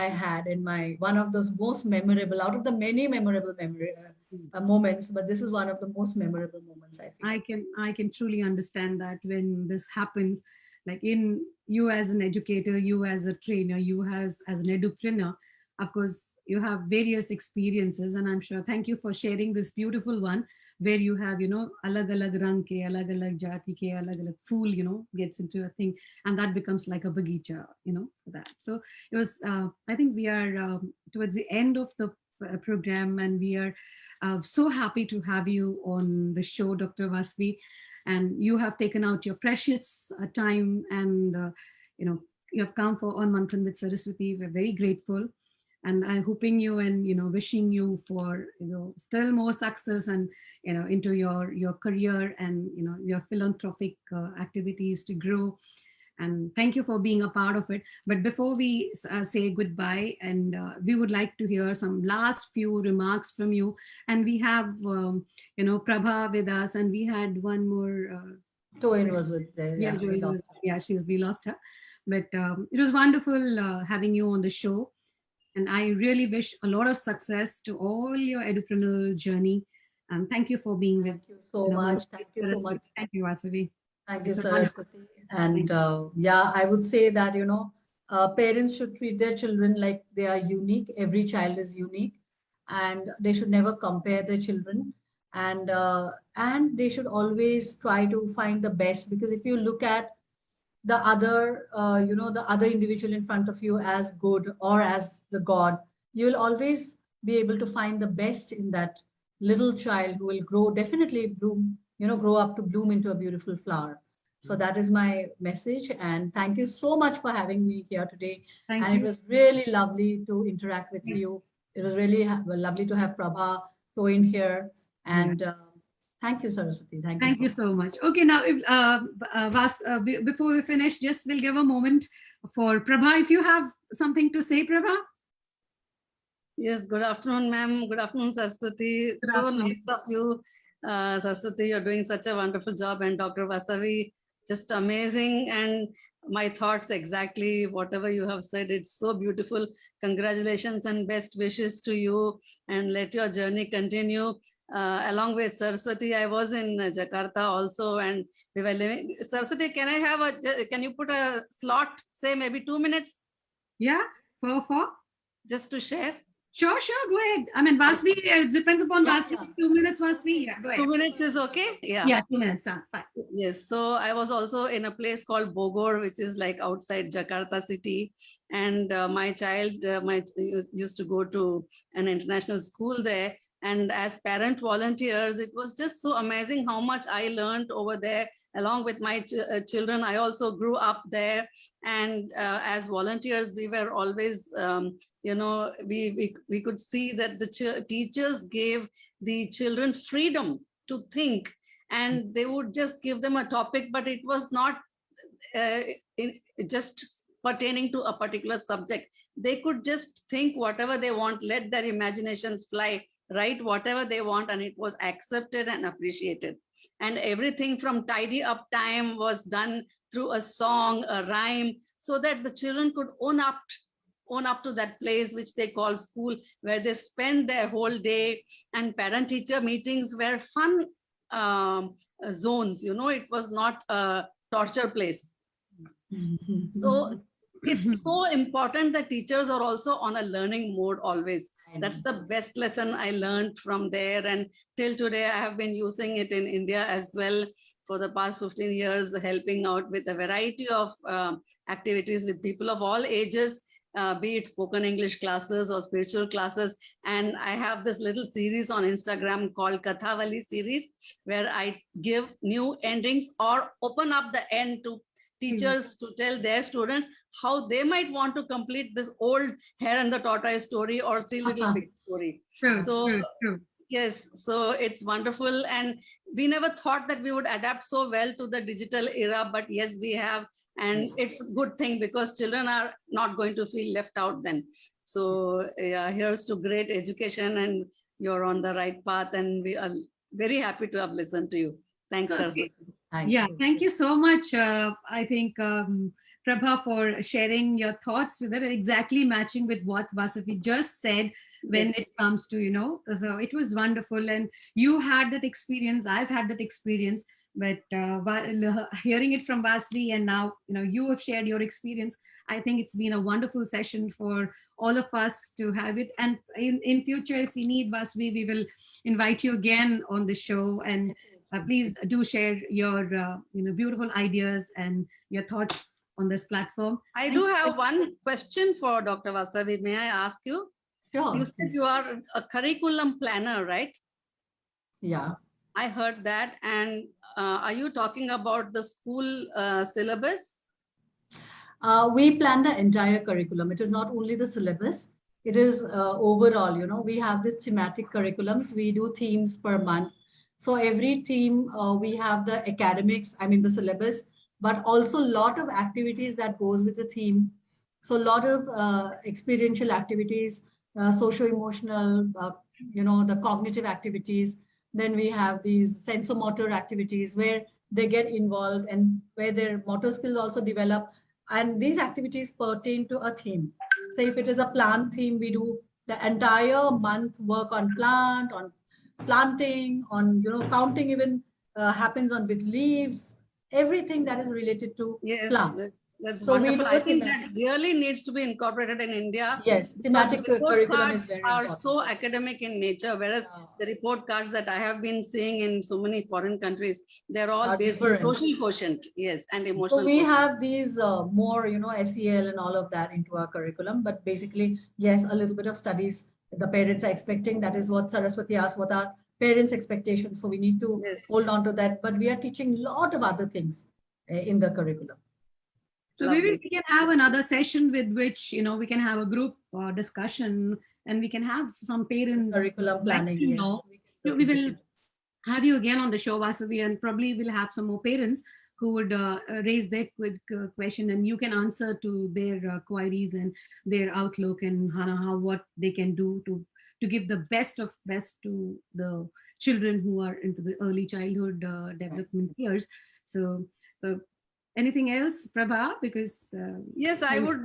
I had in my one of those most memorable out of the many memorable moments. But this is one of the most memorable moments I feel. I can truly understand that when this happens, like in you as an educator, you as a trainer, you as an edupreneur, of course you have various experiences, and I'm sure, thank you for sharing this beautiful one where you have, alag alag rang ke, alag alag jati ke, alag alag fool, gets into a thing, and that becomes like a bagicha, for that. So it was, I think we are towards the end of the program, and we are so happy to have you on the show, Dr. Vasvi. And you have taken out your precious time, and you have come for On Mantran with Saraswati. We're very grateful, and I'm hoping you and wishing you for still more success, and into your career, and your philanthropic activities to grow. And thank you for being a part of it. But before we say goodbye, and we would like to hear some last few remarks from you. And we have Prabha with us, and we had one more Toin was with there. yeah, Yeah, we Joy lost was, yeah, we lost her. But it was wonderful having you on the show, and I really wish a lot of success to all your educational journey. And thank you for being with Thank you so much. Thank you so much. Saraswati. Thank you, Vasavi. Thank you, It's a wonderful. Saraswati. And yeah, I would say that, parents should treat their children like they are unique. Every child is unique, and they should never compare their children. And they should always try to find the best, because if you look at the other individual in front of you as good or as the God, you will always be able to find the best in that little child who will definitely bloom, grow up to bloom into a beautiful flower. So that is my message. And thank you so much for having me here today. Thank And it you. was really lovely to interact with you. It was really lovely to have Prabha Toin here. Yeah. And thank you, Saraswati. Thank you Thank so you much. so much. Okay, now if before we finish, just we'll give a moment for Prabha. If you have something to say, Prabha. Yes, good afternoon, ma'am. Good afternoon, Saraswati. Good So afternoon. nice of you, Saraswati. You're doing such a wonderful job, and Dr. Vasavi, just amazing. And my thoughts exactly whatever you have said. It's so beautiful. Congratulations and best wishes to you, and let your journey continue. Along with Saraswati, I was in Jakarta also, and we were living. Saraswati, can you put a slot, say maybe 2 minutes, Yeah, for just to share? sure, go ahead. I mean, Vasvi, it depends upon Yeah, Vasvi. yeah. 2 minutes, Vasvi. Yeah, go 2 ahead. minutes is okay? Yeah. Yeah, 2 minutes. Fine. Yes. So I was also in a place called Bogor, which is like outside Jakarta city. And my child used to go to an international school there. And as parent volunteers, it was just so amazing how much I learned over there. Along with my children, I also grew up there. And as volunteers, we were always, we could see that the teachers gave the children freedom to think, and they would just give them a topic, but it was not uh, just pertaining to a particular subject. They could just think whatever they want, let their imaginations fly, write whatever they want, and it was accepted and appreciated. And everything from tidy up time was done through a song, a rhyme, so that the children could own up to that place which they call school, where they spend their whole day. And parent teacher meetings were fun zones. It was not a torture place. So it's so important that teachers are also on a learning mode always. That's the best lesson I learned from there, and till today I have been using it in India as well for the past 15 years, helping out with a variety of activities with people of all ages, be it spoken English classes or spiritual classes. And I have this little series on Instagram called Kathavali series, where I give new endings or open up the end to teachers to tell their students how they might want to complete this old Hare and the Tortoise story or Three Little Pigs story. True, So true. Yes, so it's wonderful. And we never thought that we would adapt so well to the digital era, but yes, we have. And it's a good thing because children are not going to feel left out then. So yeah, here's to great education, and you're on the right path. And we are very happy to have listened to you. Thanks, So, Saraswati. Thank you so much. I think Prabha, for sharing your thoughts with it, exactly matching with what Vasavi just said when Yes. it comes to, so it was wonderful. And you had that experience, I've had that experience, but hearing it from Vasavi, and now, you have shared your experience. I think it's been a wonderful session for all of us to have it. And in future, if we need Vasavi, we will invite you again on the show. And please do share your beautiful ideas and your thoughts on this platform. I do have one question for Dr. Vasavi. May I ask you? Sure. You said you are a curriculum planner, right? Yeah. I heard that. And are you talking about the school syllabus? We plan the entire curriculum. It is not only the syllabus. It is overall, we have this thematic curriculums. We do themes per month. So every theme, we have the academics, the syllabus, but also a lot of activities that goes with the theme. So a lot of experiential activities, socio-emotional, the cognitive activities. Then we have these sensomotor activities where they get involved and where their motor skills also develop. And these activities pertain to a theme. So if it is a plant theme, we do the entire month work on planting, on counting even happens on with leaves, everything that is related to Yes, plants. that's So we wonderful. do I a think thematic. that really needs to be incorporated in India. Yes, Because thematic report curriculum is cards very are important. so academic in nature, whereas Yeah. the report cards that I have been seeing in so many foreign countries, they're all Are based on different. social quotient, yes, and So emotional we quotient. have these more, SEL and all of that into our curriculum. But basically, yes, a little bit of studies the parents are expecting. That is what Saraswati asked, what are parents' expectations. So we need to Yes. hold on to that. But we are teaching a lot of other things in the curriculum. So maybe Lovely. we can have another session with which, we can have a group discussion, and we can have some parents. Curriculum planning, like, yes. we will have you again on the show, Vasavi, and probably we'll have some more parents who would raise their question, and you can answer to their queries and their outlook, and what they can do to give the best of best to the children who are into the early childhood development years. So anything else, Prabha? Because Yes, I would.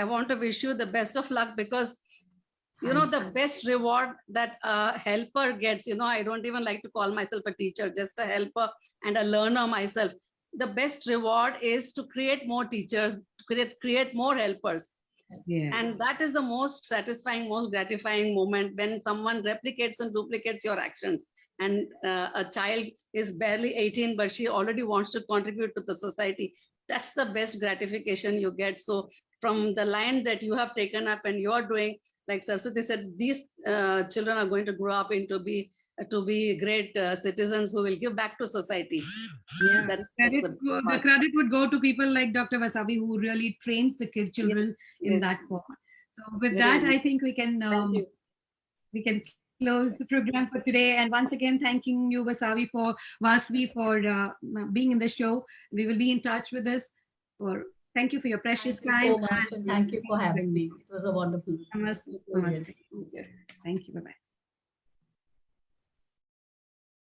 I want to wish you the best of luck, because the best reward that a helper gets. I don't even like to call myself a teacher, just a helper and a learner myself. The best reward is to create more teachers, create more helpers. yes. And that is the most satisfying, most gratifying moment, when someone replicates and duplicates your actions. And a child is barely 18, but she already wants to contribute to the society. That's the best gratification you get. So from the line that you have taken up and you are doing, like Saraswati said, these children are going to grow up into be great citizens who will give back to society. Yeah, That's the credit would go to people like Dr. Vasavi, who really trains the children in that form. So with that, I think we can close the program for today. And once again, thanking you, Vasavi, for being in the show. We will be in touch with this. Thank you for your precious time. Thank you so much, and thank you for having me. It was a wonderful Namaste. experience. Thank you. Bye-bye.